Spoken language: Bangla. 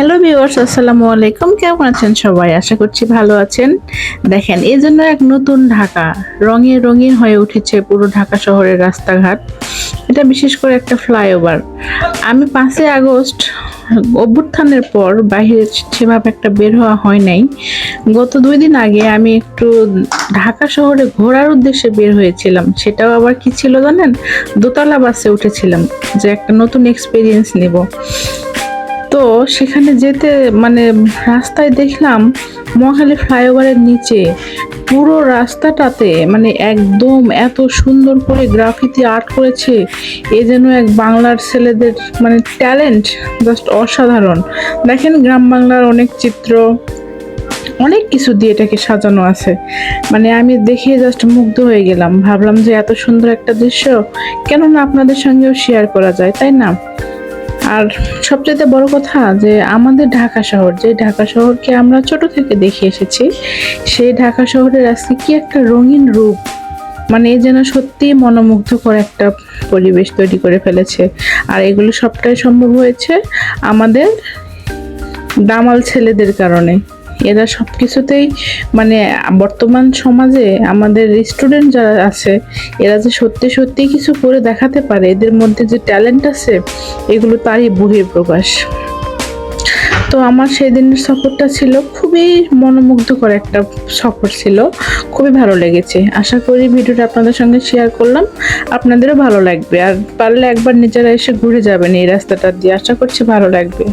হ্যালো ভিউয়ার্স, আসসালামু আলাইকুম। কেমন আছেন সবাই? আশা করছি ভালো আছেন। দেখেন, এই জন্য এক নতুন ঢাকা রঙে রঙিন হয়ে উঠেছে পুরো ঢাকা শহরের রাস্তাঘাট। এটা বিশেষ করে একটা ফ্লাইওভার। আমি 5ই আগস্ট অভ্যুত্থানের পর বাইরে সেভাবে একটা বের হওয়া হয় নাই। গত 2 দিন আগে আমি একটু ঢাকা শহরে ঘোরার উদ্দেশ্যে বের হয়েছিলাম। সেটাও আবার কি ছিল জানেন? দোতলা বাসে উঠেছিলাম যে একটা নতুন এক্সপিরিয়েন্স নেব। তো সেখানে যেতে মানে রাস্তায় দেখলাম মহাখালী ফ্লাইওভারের নিচে পুরো রাস্তাটাতে মানে একদম এত সুন্দর করে গ্রাফিতি আর্ট করেছে। এ যেন এক বাংলার ছেলেদের মানে ট্যালেন্ট, জাস্ট অসাধারণ। দেখেন, গ্রাম বাংলার অনেক চিত্র, অনেক কিছু দিয়ে এটাকে সাজানো আছে। মানে আমি দেখে জাস্ট মুগ্ধ হয়ে গেলাম। ভাবলাম যে এত সুন্দর একটা দৃশ্য কেন না আপনাদের সঙ্গেও শেয়ার করা যায়, তাই না? আর সবচেয়ে বড় কথা যে আমাদের ঢাকা শহর, যে ঢাকা শহরকে আমরা ছোট থেকে দেখে এসেছি, সেই ঢাকা শহরের আজকে কি একটা রঙিন রূপ। মানে এ যেন সত্যি মনোমুগ্ধকর একটা পরিবেশ তৈরি করে ফেলেছে। আর এগুলো সবটাই সম্ভব হয়েছে আমাদের দামাল ছেলেদের কারণে। এরা সবকিছুতেই মানে বর্তমান সমাজে আমাদের স্টুডেন্ট যারা আছে, এরা যে সত্যি সত্যি কিছু করে দেখাতে পারে, এদের মধ্যে যে ট্যালেন্ট আছে, এগুলো তারই বহিঃপ্রকাশ। তো আমার সেই দিনের সফরটা ছিল খুবই মনোমুগ্ধকর একটা সফর ছিল। খুবই ভালো লেগেছে। আশা করি ভিডিওটা আপনাদের সঙ্গে শেয়ার করলাম, আপনাদেরও ভালো লাগবে। আর পারলে একবার নিজেরা এসে ঘুরে যাবেন এই রাস্তাটা দিয়ে, আশা করছি ভালো লাগবে।